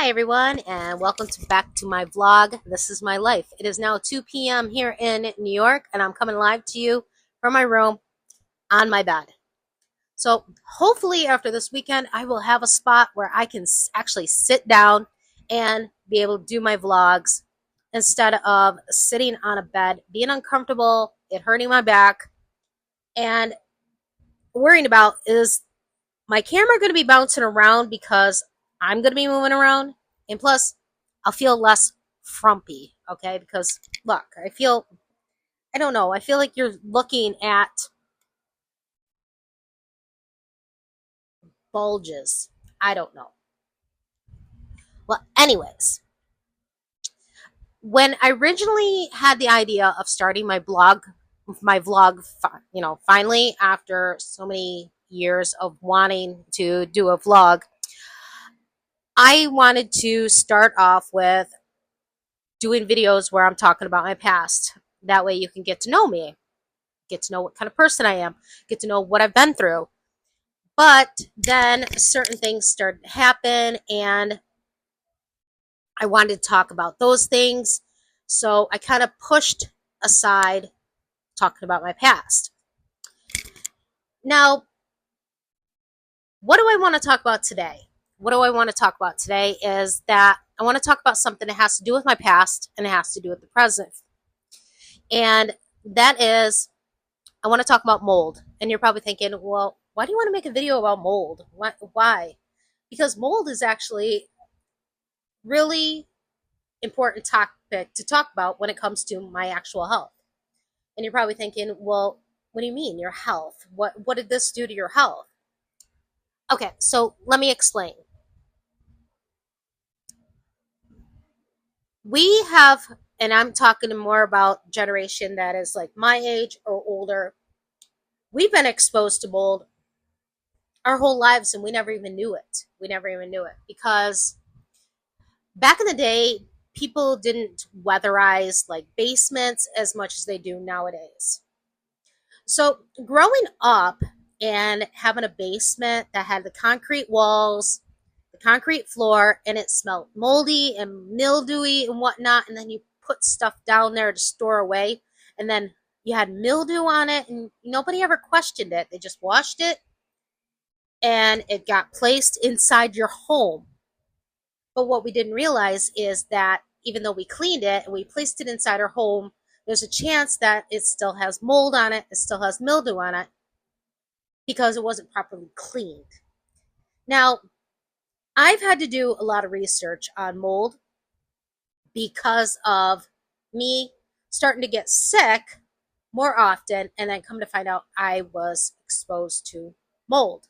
Hi everyone, and welcome back to my vlog. This is my life. It is now 2 p.m. here in New York, and I'm coming live to you from my room on my bed. So hopefully after this weekend, I will have a spot where I can actually sit down and be able to do my vlogs instead of sitting on a bed, being uncomfortable, it hurting my back, and worrying about is my camera going to be bouncing around because I'm going to be moving around, and plus I'll feel less frumpy, okay? Because look, I don't know, I feel like you're looking at bulges. I don't know. Well, anyways, when I originally had the idea of starting my vlog, finally after so many years of wanting to do a vlog, I wanted to start off with doing videos where I'm talking about my past. That way you can get to know me, get to know what kind of person I am, get to know what I've been through. But then certain things started to happen and I wanted to talk about those things. So I kind of pushed aside talking about my past. Now, what do I want to talk about today? What do I want to talk about today is that I want to talk about something that has to do with my past and it has to do with the present. And that is, I want to talk about mold. And you're probably thinking, well, why do you want to make a video about mold? Why? Because mold is actually really important topic to talk about when it comes to my actual health. And you're probably thinking, well, what do you mean your health? What did this do to your health? Okay, so let me explain. We have, and I'm talking more about generation that is like my age or older. We've been exposed to mold our whole lives and we never even knew it. We never even knew it because back in the day, people didn't weatherize like basements as much as they do nowadays. So growing up and having a basement that had the concrete walls, the concrete floor, and it smelled moldy and mildewy and whatnot, and then you put stuff down there to store away, and then you had mildew on it, and nobody ever questioned it. They just washed it, and it got placed inside your home. But what we didn't realize is that even though we cleaned it and we placed it inside our home, there's a chance that it still has mold on it, it still has mildew on it, because it wasn't properly cleaned. Now, I've had to do a lot of research on mold because of me starting to get sick more often, and then come to find out I was exposed to mold.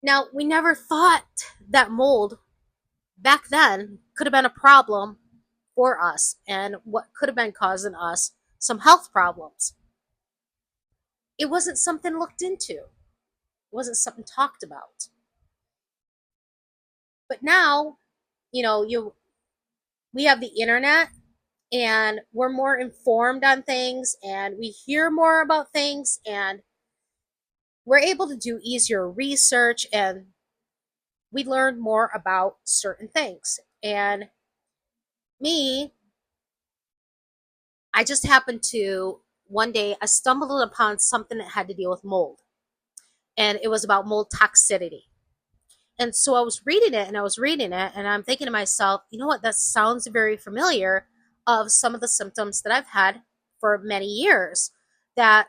Now, we never thought that mold back then could have been a problem for us and what could have been causing us some health problems. It wasn't something looked into. It wasn't something talked about. But now, we have the internet and we're more informed on things and we hear more about things and we're able to do easier research and we learn more about certain things. And me, I just happened to one day I stumbled upon something that had to deal with mold. And it was about mold toxicity. And so I was reading it and I was reading it and I'm thinking to myself, you know what, that sounds very familiar of some of the symptoms that I've had for many years that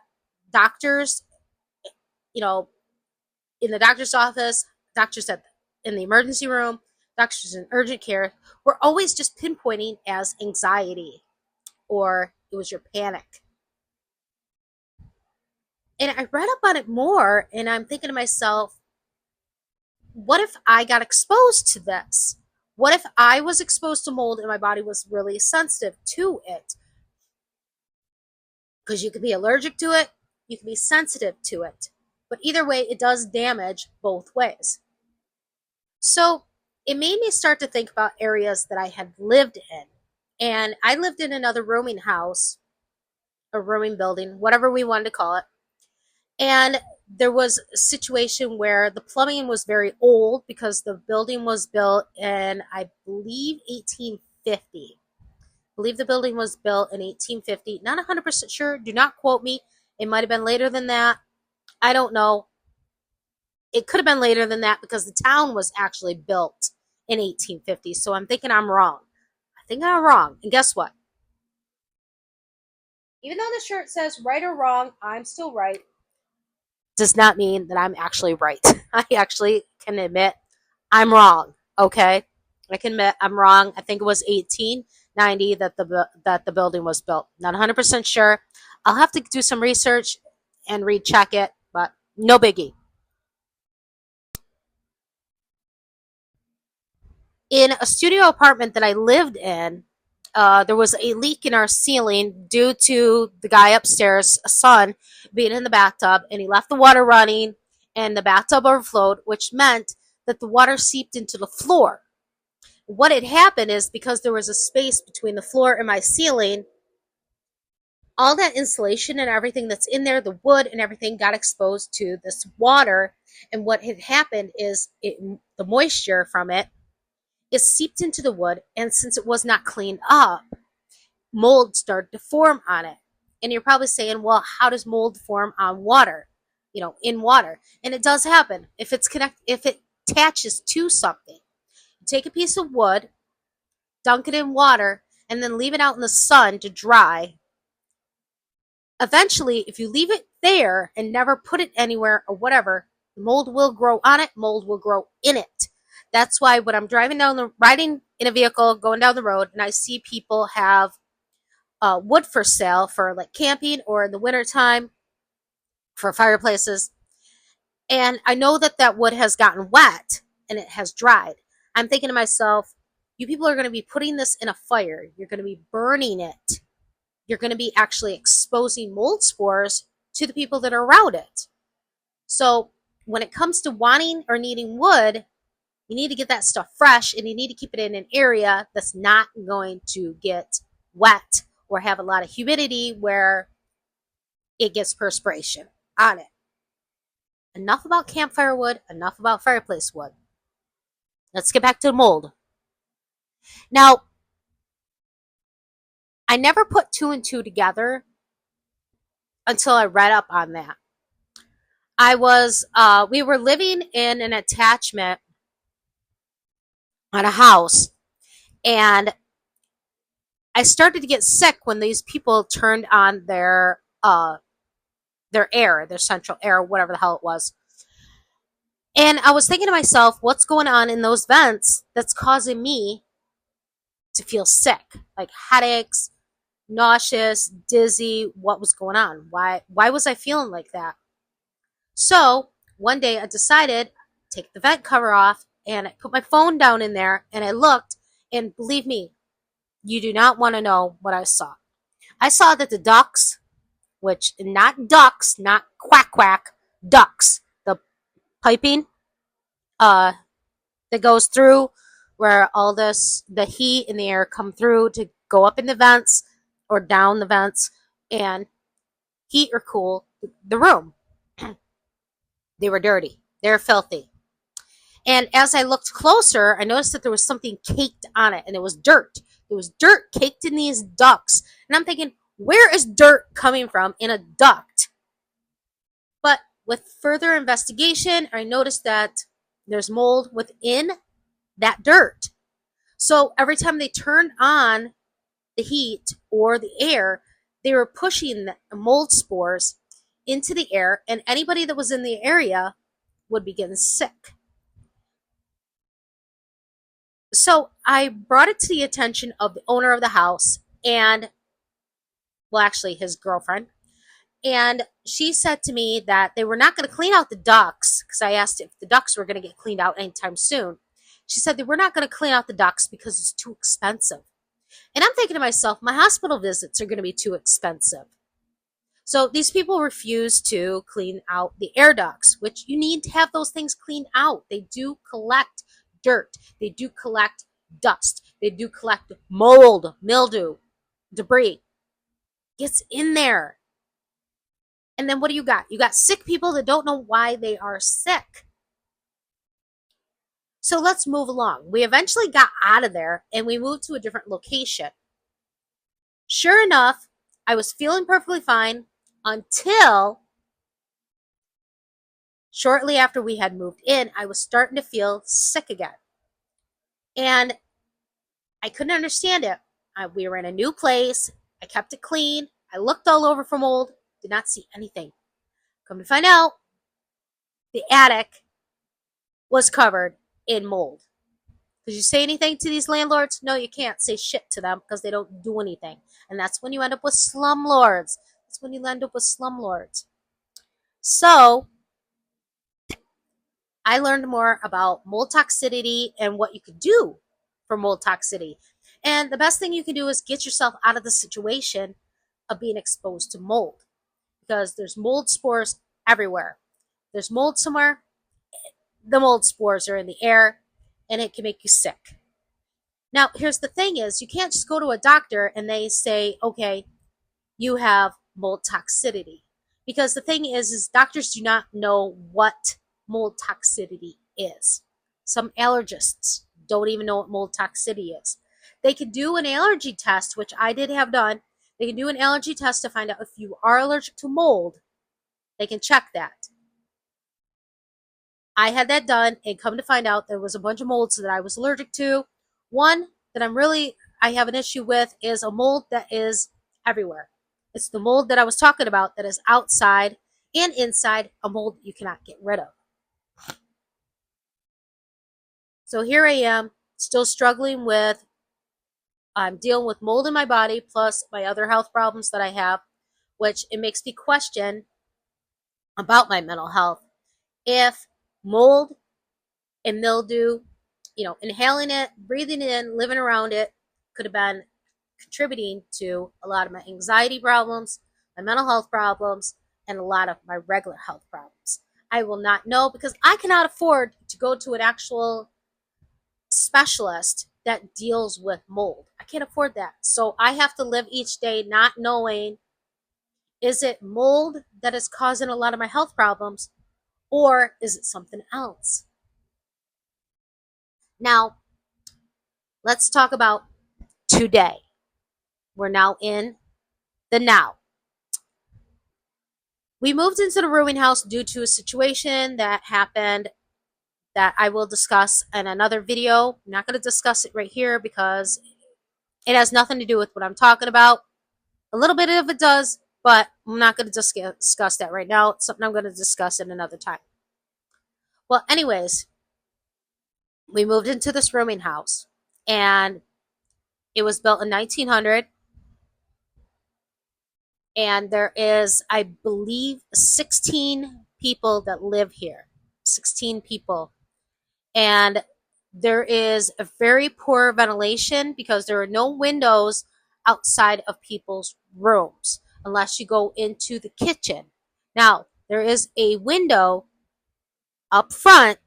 doctors, in the doctor's office, doctors in the emergency room, doctors in urgent care, were always just pinpointing as anxiety or it was your panic. And I read up on it more and I'm thinking to myself, what if I got exposed to this? What if I was exposed to mold and my body was really sensitive to it? Because you can be allergic to it, you can be sensitive to it. But either way, it does damage both ways. So it made me start to think about areas that I had lived in. And I lived in another rooming house, a rooming building, whatever we wanted to call it. And there was a situation where the plumbing was very old because the building was built in, I believe, 1850. I believe the building was built in 1850. Not 100% sure. Do not quote me. It might have been later than that. I don't know. It could have been later than that because the town was actually built in 1850. So I'm thinking I'm wrong. I think I'm wrong. And guess what? Even though the shirt says right or wrong, I'm still right. Does not mean that I'm actually right. I actually can admit I'm wrong. Okay, I can admit I'm wrong. I think it was 1890 that the building was built. Not 100% sure. I'll have to do some research and recheck it, but no biggie. In a studio apartment that I lived in, there was a leak in our ceiling due to the guy upstairs, a son, being in the bathtub, and he left the water running, and the bathtub overflowed, which meant that the water seeped into the floor. What had happened is because there was a space between the floor and my ceiling, all that insulation and everything that's in there, the wood and everything, got exposed to this water. And what had happened is the moisture from it is seeped into the wood, and since it was not cleaned up, mold started to form on it. And you're probably saying, well, how does mold form on water? In water. And it does happen. If it attaches to something. Take a piece of wood, dunk it in water, and then leave it out in the sun to dry. Eventually, if you leave it there and never put it anywhere or whatever, mold will grow on it, mold will grow in it. That's why when I'm riding in a vehicle, going down the road, and I see people have wood for sale for like camping or in the wintertime for fireplaces, and I know that that wood has gotten wet and it has dried, I'm thinking to myself, you people are going to be putting this in a fire. You're going to be burning it. You're going to be actually exposing mold spores to the people that are around it. So when it comes to wanting or needing wood, you need to get that stuff fresh, and you need to keep it in an area that's not going to get wet or have a lot of humidity where it gets perspiration on it. Enough about campfire wood, enough about fireplace wood. Let's get back to the mold. Now, I never put two and two together until I read up on that. We were living in an attachment on a house, and I started to get sick when these people turned on their air, their central air, whatever the hell it was. And I was thinking to myself, what's going on in those vents that's causing me to feel sick? Like headaches, nauseous, dizzy, what was going on? Why was I feeling like that? So one day I decided to take the vent cover off, and I put my phone down in there, and I looked, and believe me, you do not want to know what I saw. I saw that the ducts, which not ducks, not quack quack, ducts, the piping that goes through where all the heat and the air come through to go up in the vents or down the vents and heat or cool the room. They were dirty. They were filthy. And as I looked closer, I noticed that there was something caked on it, and it was dirt. There was dirt caked in these ducts. And I'm thinking, where is dirt coming from in a duct? But with further investigation, I noticed that there's mold within that dirt. So every time they turned on the heat or the air, they were pushing the mold spores into the air, and anybody that was in the area would be getting sick. So I brought it to the attention of the owner of the house, and, well, actually his girlfriend. And she said to me that they were not going to clean out the ducts, because I asked if the ducts were going to get cleaned out anytime soon. She said they were not going to clean out the ducts because it's too expensive. And I'm thinking to myself, my hospital visits are going to be too expensive. So these people refuse to clean out the air ducts, which you need to have those things cleaned out. They do collect dirt. They do collect dust. They do collect mold, mildew, debris. Gets in there. And then what do you got? You got sick people that don't know why they are sick. So let's move along. We eventually got out of there and we moved to a different location. Sure enough, I was feeling perfectly fine until shortly after we had moved in, I was starting to feel sick again. And I couldn't understand it. We were in a new place. I kept it clean. I looked all over for mold, did not see anything. Come to find out, the attic was covered in mold. Could you say anything to these landlords? No, you can't say shit to them because they don't do anything. And that's when you end up with slumlords. That's when you end up with slumlords. So I learned more about mold toxicity and what you could do for mold toxicity. And the best thing you can do is get yourself out of the situation of being exposed to mold, because there's mold spores everywhere. There's mold somewhere, the mold spores are in the air, and it can make you sick. Now, here's the thing is, you can't just go to a doctor and they say, okay, you have mold toxicity. Because the thing is doctors do not know what mold toxicity is. Some allergists don't even know what mold toxicity is. They can do an allergy test, which I did have done. They can do an allergy test to find out if you are allergic to mold. They can check that. I had that done and come to find out there was a bunch of molds that I was allergic to. One that I have an issue with is a mold that is everywhere. It's the mold that I was talking about that is outside and inside, a mold you cannot get rid of. So here I am, still struggling with, I'm dealing with mold in my body, plus my other health problems that I have, which it makes me question about my mental health. If mold and mildew, inhaling it, breathing it in, living around it, could have been contributing to a lot of my anxiety problems, my mental health problems, and a lot of my regular health problems. I will not know because I cannot afford to go to an actual specialist that deals with mold. I can't afford that. So I have to live each day not knowing, is it mold that is causing a lot of my health problems, or is it something else? Now, let's talk about today. We're now in the now. We moved into the rooming house due to a situation that happened that I will discuss in another video. I'm not going to discuss it right here because it has nothing to do with what I'm talking about. A little bit of it does, but I'm not going to discuss that right now. It's something I'm going to discuss in another time. Well, anyways, we moved into this rooming house, and it was built in 1900. And there is, I believe, 16 people that live here. 16 people. And there is a very poor ventilation because there are no windows outside of people's rooms unless you go into the kitchen. Now, there is a window up front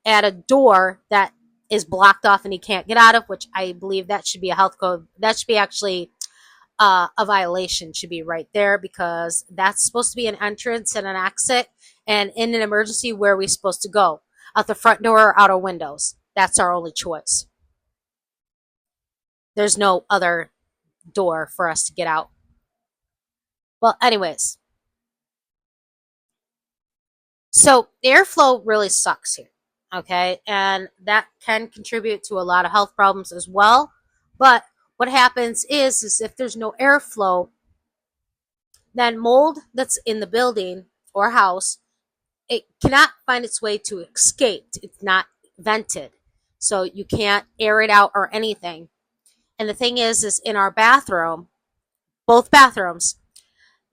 at a door that is blocked off and you can't get out of, which I believe that should be a health code. That should be actually a violation, should be right there, because that's supposed to be an entrance and an exit, and in an emergency, where are we supposed to go? Out the front door or out our windows? That's our only choice. There's no other door for us to get out. Well, anyways, so airflow really sucks here, okay? And that can contribute to a lot of health problems as well. But what happens is if there's no airflow, then mold that's in the building or house, it cannot find its way to escape. It's not vented. So you can't air it out or anything. And the thing is in our bathroom, both bathrooms,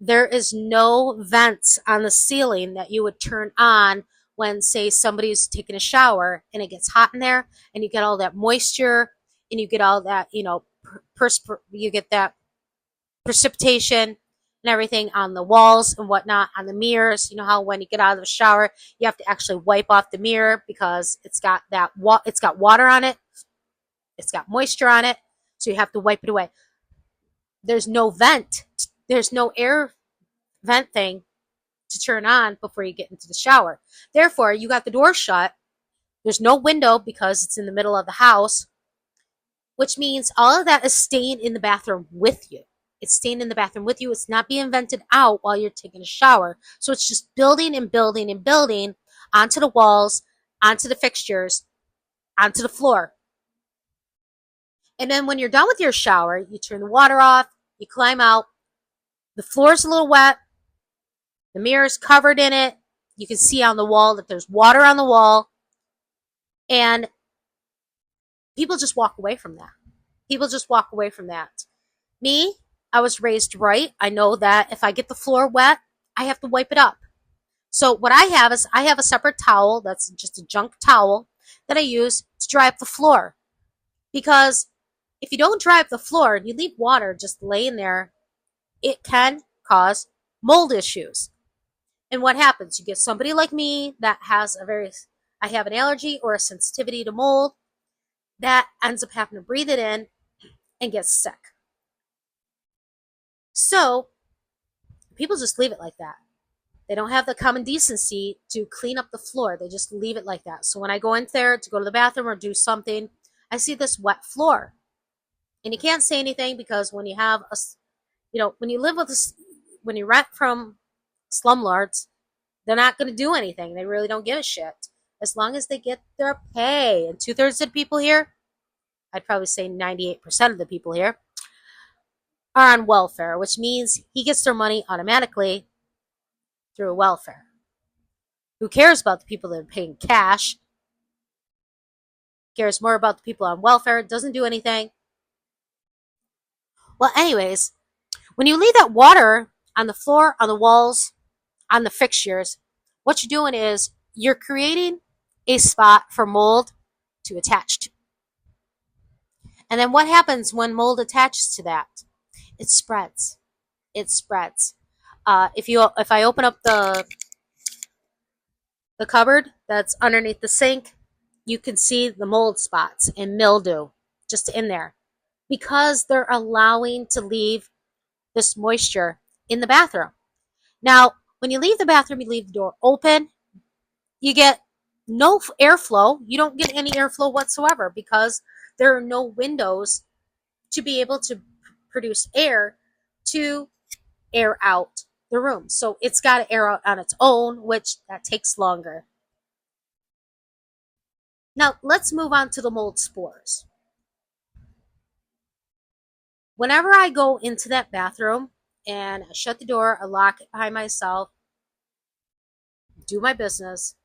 there is no vents on the ceiling that you would turn on when, say, somebody's taking a shower and it gets hot in there and you get all that moisture and you get all that, you get that precipitation and everything on the walls and whatnot, on the mirrors. You know how when you get out of the shower, you have to actually wipe off the mirror because it's got water on it. It's got moisture on it. So you have to wipe it away. There's no vent. There's no air vent thing to turn on before you get into the shower. Therefore, you got the door shut. There's no window because it's in the middle of the house, which means all of that is staying in the bathroom with you. It's staying in the bathroom with you. It's not being vented out while you're taking a shower. So it's just building and building and building onto the walls, onto the fixtures, onto the floor. And then when you're done with your shower, you turn the water off, you climb out. The floor's a little wet. The mirror's covered in it. You can see on the wall that there's water on the wall. And people just walk away from that. People just walk away from that. Me, I was raised right. I know that if I get the floor wet, I have to wipe it up. So what I have is I have a separate towel that's just a junk towel that I use to dry up the floor. Because if you don't dry up the floor and you leave water just laying there, it can cause mold issues. And what happens? You get somebody like me that has I have an allergy or a sensitivity to mold that ends up having to breathe it in and get sick. So people just leave it like that. They don't have the common decency to clean up the floor. They just leave it like that. So when I go in there to go to the bathroom or do something, I see this wet floor. And you can't say anything because when you have when you live with when you rent from slumlords, they're not going to do anything. They really don't give a shit as long as they get their pay. And 2/3 of the people here, I'd probably say 98% of the people here, are on welfare, which means he gets their money automatically through welfare. Who cares about the people that are paying cash? Cares more about the people on welfare, doesn't do anything. Well, anyways, when you leave that water on the floor, on the walls, on the fixtures, what you're doing is you're creating a spot for mold to attach to. And then what happens when mold attaches to that? It spreads. It spreads. If I open up the cupboard that's underneath the sink, you can see the mold spots and mildew just in there because they're allowing to leave this moisture in the bathroom. Now, when you leave the bathroom, you leave the door open, you get no airflow. You don't get any airflow whatsoever because there are no windows to be able to produce air to air out the room. So it's got to air out on its own, which that takes longer. Now, let's move on to the mold spores. Whenever I go into that bathroom and I shut the door, I lock it behind myself, do my business,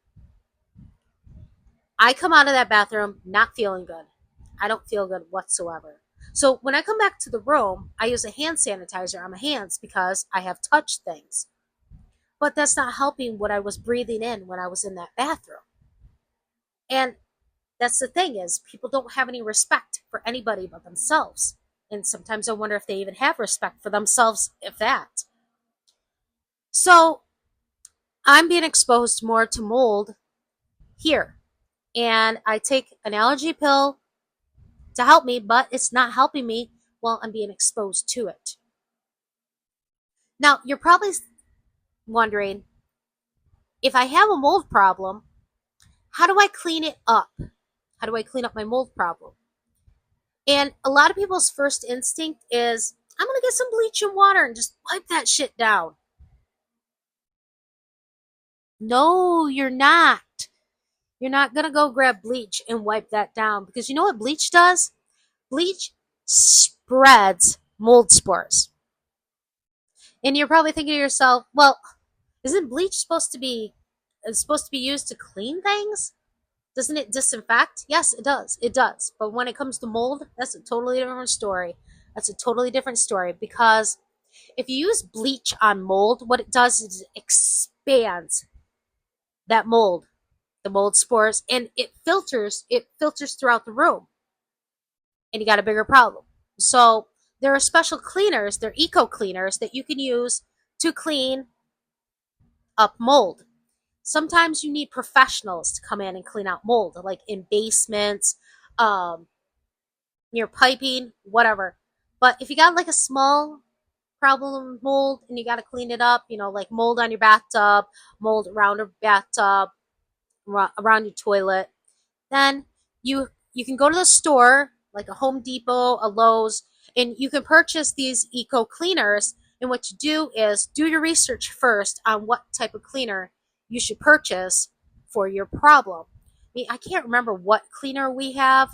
I come out of that bathroom not feeling good. I don't feel good whatsoever. So when I come back to the room, I use a hand sanitizer on my hands because I have touched things. But that's not helping what I was breathing in when I was in that bathroom. And that's the thing is people don't have any respect for anybody but themselves. And sometimes I wonder if they even have respect for themselves, if that. So I'm being exposed more to mold here. And I take an allergy pill to help me, but it's not helping me while I'm being exposed to it. Now, you're probably wondering, if I have a mold problem, how do I clean it up? How do I clean up my mold problem? And a lot of people's first instinct is, I'm going to get some bleach and water and just wipe that shit down. No, you're not. You're not going to go grab bleach and wipe that down because you know what bleach does? Bleach spreads mold spores. And you're probably thinking to yourself, well, isn't bleach supposed to be used to clean things? Doesn't it disinfect? Yes, it does. It does. But when it comes to mold, that's a totally different story. That's a totally different story because if you use bleach on mold, what it does is it expands that mold, the mold spores, and it filters throughout the room. And you got a bigger problem. So there are special cleaners, they're eco cleaners that you can use to clean up mold. Sometimes you need professionals to come in and clean out mold, like in basements, near piping, whatever. But if you got like a small problem with mold and you got to clean it up, like mold on your bathtub, mold around your bathtub, around your toilet, then you can go to the store like a Home Depot, a Lowe's, and you can purchase these eco cleaners. And what you do is do your research first on what type of cleaner you should purchase for your problem. I can't remember what cleaner we have.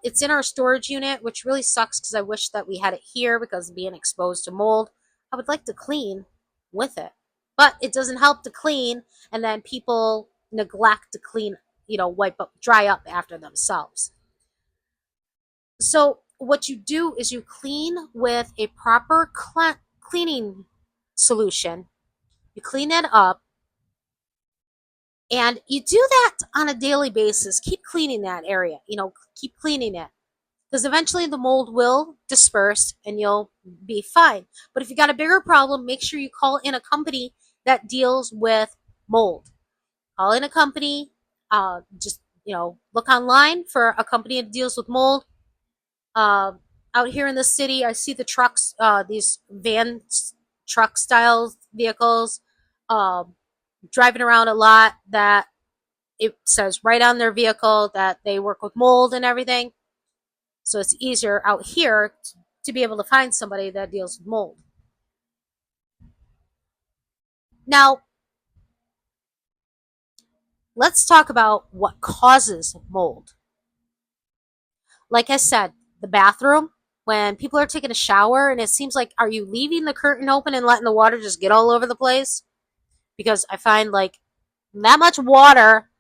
It's in our storage unit, which really sucks because I wish that we had it here because of being exposed to mold. I would like to clean with it, but it doesn't help to clean, and then people neglect to clean, wipe up, dry up after themselves. So what you do is you clean with a proper cleaning solution. You clean it up, and you do that on a daily basis. Keep cleaning that area, keep cleaning it, because eventually the mold will disperse and you'll be fine. But if you got a bigger problem, make sure you call in a company that deals with mold. Call in a company. Just look online for a company that deals with mold. Out here in the city, I see the trucks, these van truck style vehicles, driving around a lot, that it says right on their vehicle that they work with mold and everything. So it's easier out here to be able to find somebody that deals with mold. Now, let's talk about what causes mold. Like I said, the bathroom, when people are taking a shower and it seems like, are you leaving the curtain open and letting the water just get all over the place? Because I find like that much water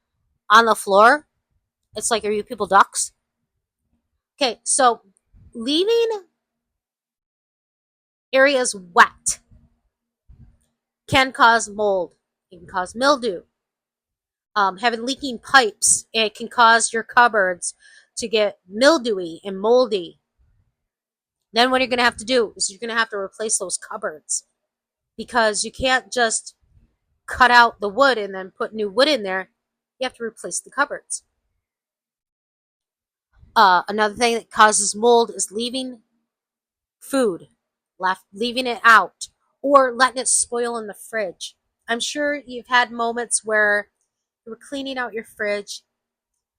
on the floor, it's like, are you people ducks? Okay, so leaving areas wet can cause mold. It can cause mildew. Having leaking pipes, it can cause your cupboards to get mildewy and moldy. Then what you're going to have to do is you're going to have to replace those cupboards, because you can't just cut out the wood and then put new wood in there. You have to replace the cupboards. Another thing that causes mold is leaving food, leaving it out, or letting it spoil in the fridge. I'm sure you've had moments where you were cleaning out your fridge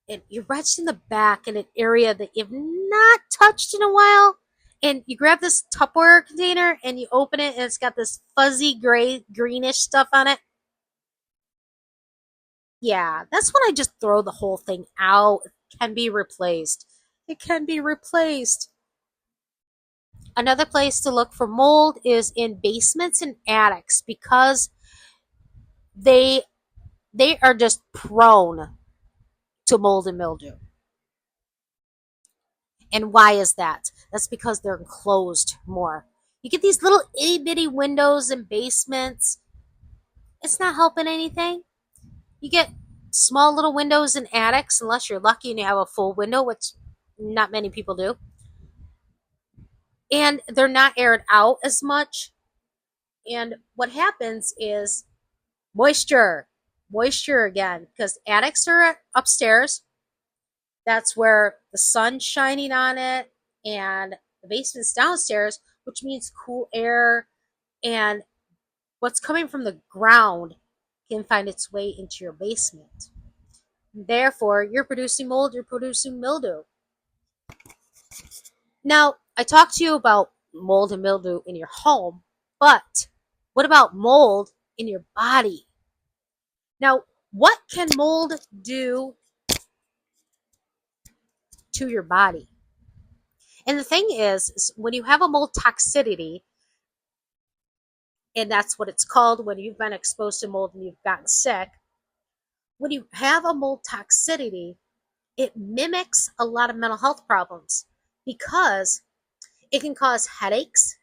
and you reached in the back in an area that you've not touched in a while, and you grab this Tupperware container and you open it and it's got this fuzzy gray, greenish stuff on it. Yeah, that's when I just throw the whole thing out. It can be replaced. It can be replaced. Another place to look for mold is in basements and attics, because they are just prone to mold and mildew. And why is that? That's because they're enclosed more. You get these little itty bitty windows in basements. It's not helping anything. You get small little windows in attics, unless you're lucky and you have a full window, which not many people do. And they're not aired out as much. And what happens is moisture. Moisture again, because attics are upstairs. That's where the sun's shining on it, and the basement's downstairs, which means cool air, and what's coming from the ground can find its way into your basement. Therefore, you're producing mold, you're producing mildew. Now, I talked to you about mold and mildew in your home, but what about mold in your body? Now, what can mold do to your body? And the thing is when you have a mold toxicity, and that's what it's called when you've been exposed to mold and you've gotten sick, when you have a mold toxicity, it mimics a lot of mental health problems, because it can cause headaches,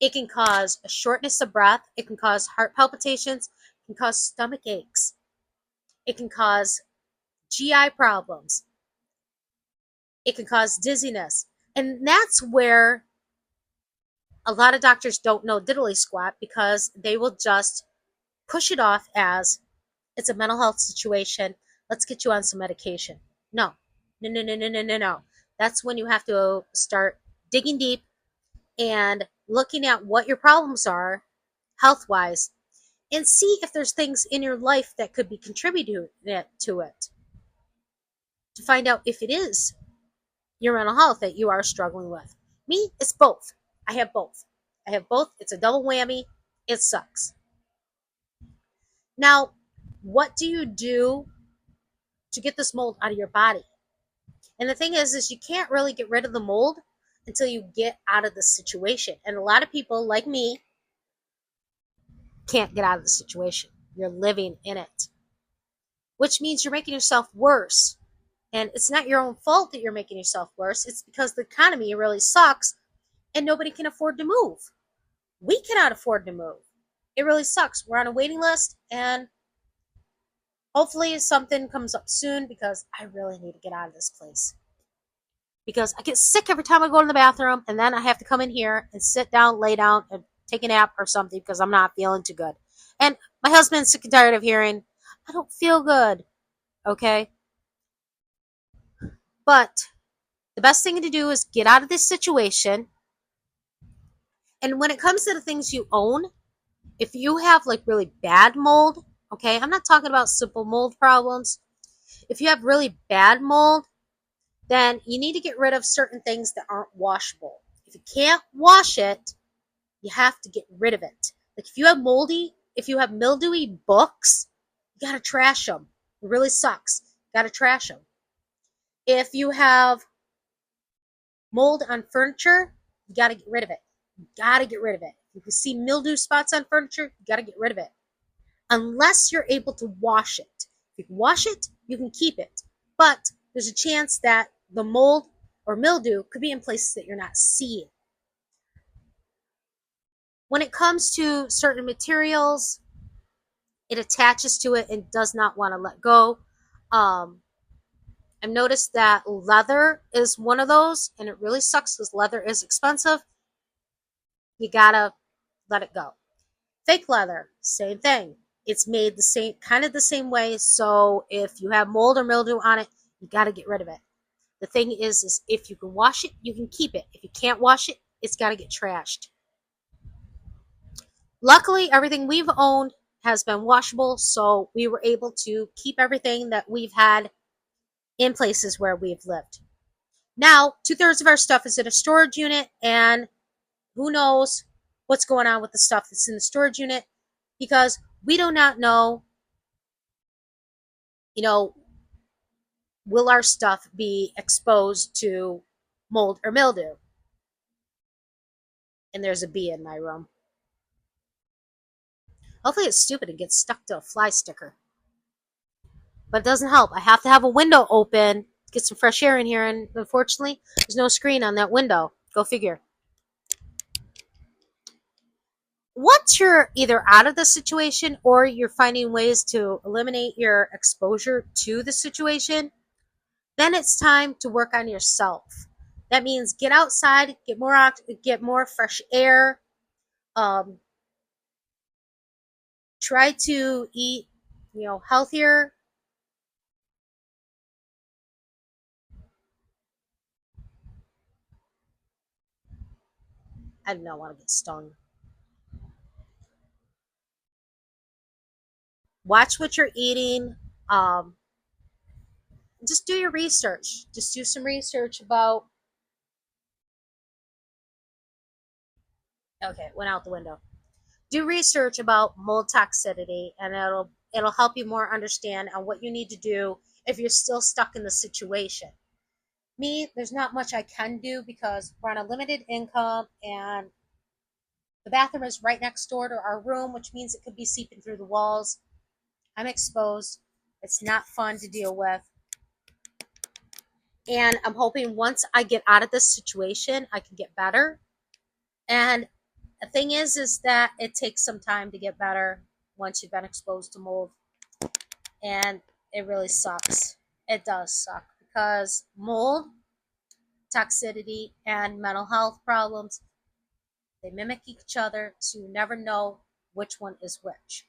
it can cause a shortness of breath, it can cause heart palpitations, it can cause stomach aches, it can cause GI problems, it can cause dizziness. And that's where a lot of doctors don't know diddly squat, because they will just push it off as it's a mental health situation. Let's get you on some medication. No, no, no, no, no, no, no, no. That's when you have to start digging deep and looking at what your problems are health wise and see if there's things in your life that could be contributing to it to find out if it is your mental health that you are struggling with. Me, it's both. I have both. I have both. It's a double whammy. It sucks. Now, what do you do to get this mold out of your body? And the thing is you can't really get rid of the mold until you get out of the situation. And a lot of people, like me, can't get out of the situation. You're living in it, which means you're making yourself worse. And it's not your own fault that you're making yourself worse. It's because the economy really sucks and nobody can afford to move. We cannot afford to move. It really sucks. We're on a waiting list, and hopefully something comes up soon because I really need to get out of this place. Because I get sick every time I go to the bathroom, and then I have to come in here and sit down, lay down, and take a nap or something because I'm not feeling too good. And my husband's sick and tired of hearing, I don't feel good. Okay? But the best thing to do is get out of this situation. And when it comes to the things you own, if you have like really bad mold, okay, I'm not talking about simple mold problems. If you have really bad mold, then you need to get rid of certain things that aren't washable. If you can't wash it, you have to get rid of it. Like if you have mildewy books, you gotta trash them. It really sucks. You gotta trash them. If you have mold on furniture, you gotta get rid of it. You gotta get rid of it. If you see mildew spots on furniture, you gotta get rid of it. Unless you're able to wash it. If you can wash it, you can keep it. But there's a chance that the mold or mildew could be in places that you're not seeing. When it comes to certain materials, it attaches to it and does not want to let go. I've noticed that leather is one of those, and it really sucks because leather is expensive. You gotta let it go. Fake leather, same thing. It's made the same way. So if you have mold or mildew on it, you gotta get rid of it. The thing is if you can wash it, you can keep it. If you can't wash it, it's gotta get trashed. Luckily, everything we've owned has been washable, so we were able to keep everything that we've had in places where we've lived. Now, 2/3 of our stuff is in a storage unit, and who knows what's going on with the stuff that's in the storage unit because we do not know, will our stuff be exposed to mold or mildew? And there's a bee in my room. Hopefully it's stupid and gets stuck to a fly sticker. But it doesn't help. I have to have a window open to get some fresh air in here, and unfortunately, there's no screen on that window. Go figure. Once you're either out of the situation or you're finding ways to eliminate your exposure to the situation, then it's time to work on yourself. That means get outside, get more fresh air. Try to eat, healthier. I do not want to get stung. Watch what you're eating. Just do your research. Just do some research about. Okay, it went out the window. Do research about mold toxicity, and it'll help you more understand on what you need to do if you're still stuck in the situation. Me, there's not much I can do because we're on a limited income, and the bathroom is right next door to our room, which means it could be seeping through the walls. I'm exposed. It's not fun to deal with. And I'm hoping once I get out of this situation, I can get better. And the thing is that it takes some time to get better once you've been exposed to mold. And it really sucks. It does suck because mold, toxicity, and mental health problems, they mimic each other, so you never know which one is which.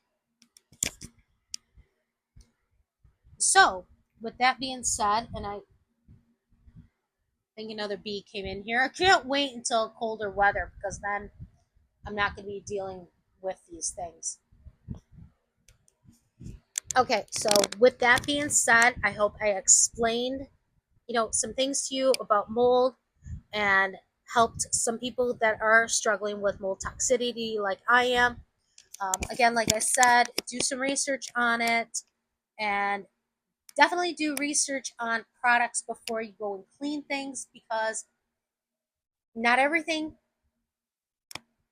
So, with that being said, and I think another bee came in here. I can't wait until colder weather because then I'm not going to be dealing with these things. Okay, so with that being said, I hope I explained, some things to you about mold and helped some people that are struggling with mold toxicity like I am. Again, like I said, do some research on it and definitely do research on products before you go and clean things because not everything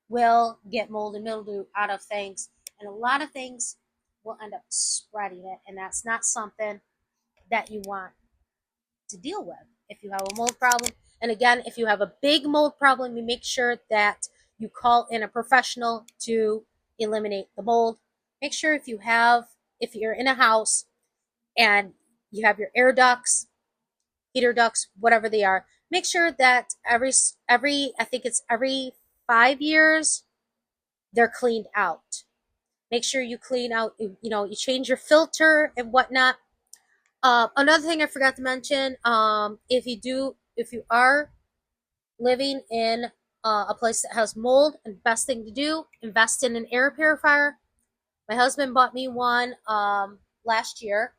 will get mold and mildew out of things, and a lot of things will end up spreading it, and that's not something that you want to deal with if you have a mold problem. And again, if you have a big mold problem, you make sure that you call in a professional to eliminate the mold. Make sure if you're in a house and you have your air ducts, heater ducts, whatever they are, make sure that I think it's every 5 years they're cleaned out. Make sure you clean out, you change your filter and whatnot. Another thing I forgot to mention, if you are living in a place that has mold, and best thing to do, invest in an air purifier. My husband bought me one last year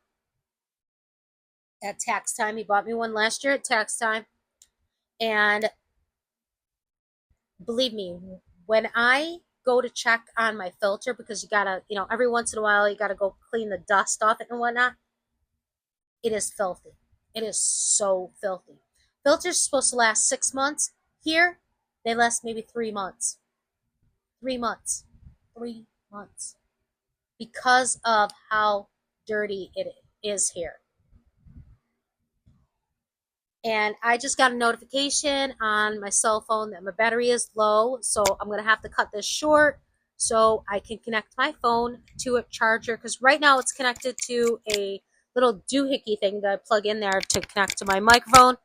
at tax time. He bought me one last year at tax time, and believe me, when I go to check on my filter, because you gotta, every once in a while you gotta go clean the dust off it and whatnot, it is filthy. It is so filthy. Filters supposed to last 6 months. Here, they last maybe 3 months. 3 months. 3 months. Because of how dirty it is here. And I just got a notification on my cell phone that my battery is low, so I'm going to have to cut this short so I can connect my phone to a charger, because right now it's connected to a little doohickey thing that I plug in there to connect to my microphone.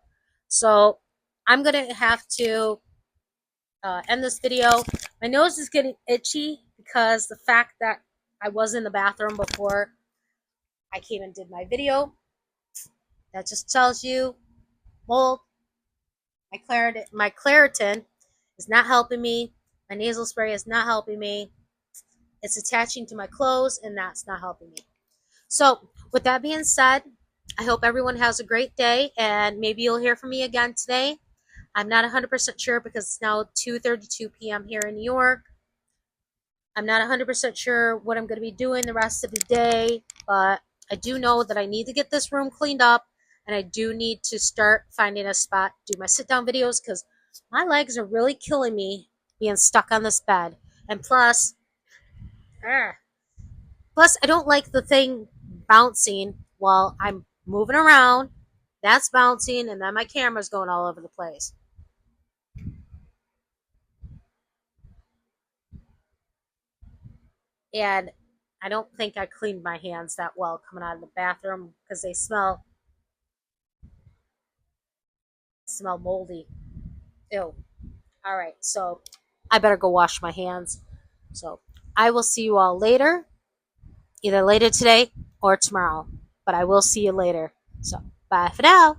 So I'm going to have to end this video. My nose is getting itchy because the fact that I was in the bathroom before I came and did my video, that just tells you mold. My Claritin is not helping me. My nasal spray is not helping me. It's attaching to my clothes, and that's not helping me. So, with that being said, I hope everyone has a great day, and maybe you'll hear from me again today. I'm not 100% sure because it's now 2:32 p.m. here in New York. I'm not 100% sure what I'm going to be doing the rest of the day, but I do know that I need to get this room cleaned up, and I do need to start finding a spot to do my sit-down videos because my legs are really killing me being stuck on this bed. And plus, I don't like the thing bouncing while I'm moving around. That's bouncing, and then my camera's going all over the place. And I don't think I cleaned my hands that well coming out of the bathroom because they smell moldy. Ew. All right, so I better go wash my hands. So I will see you all later, either later today or tomorrow. But I will see you later. So bye for now.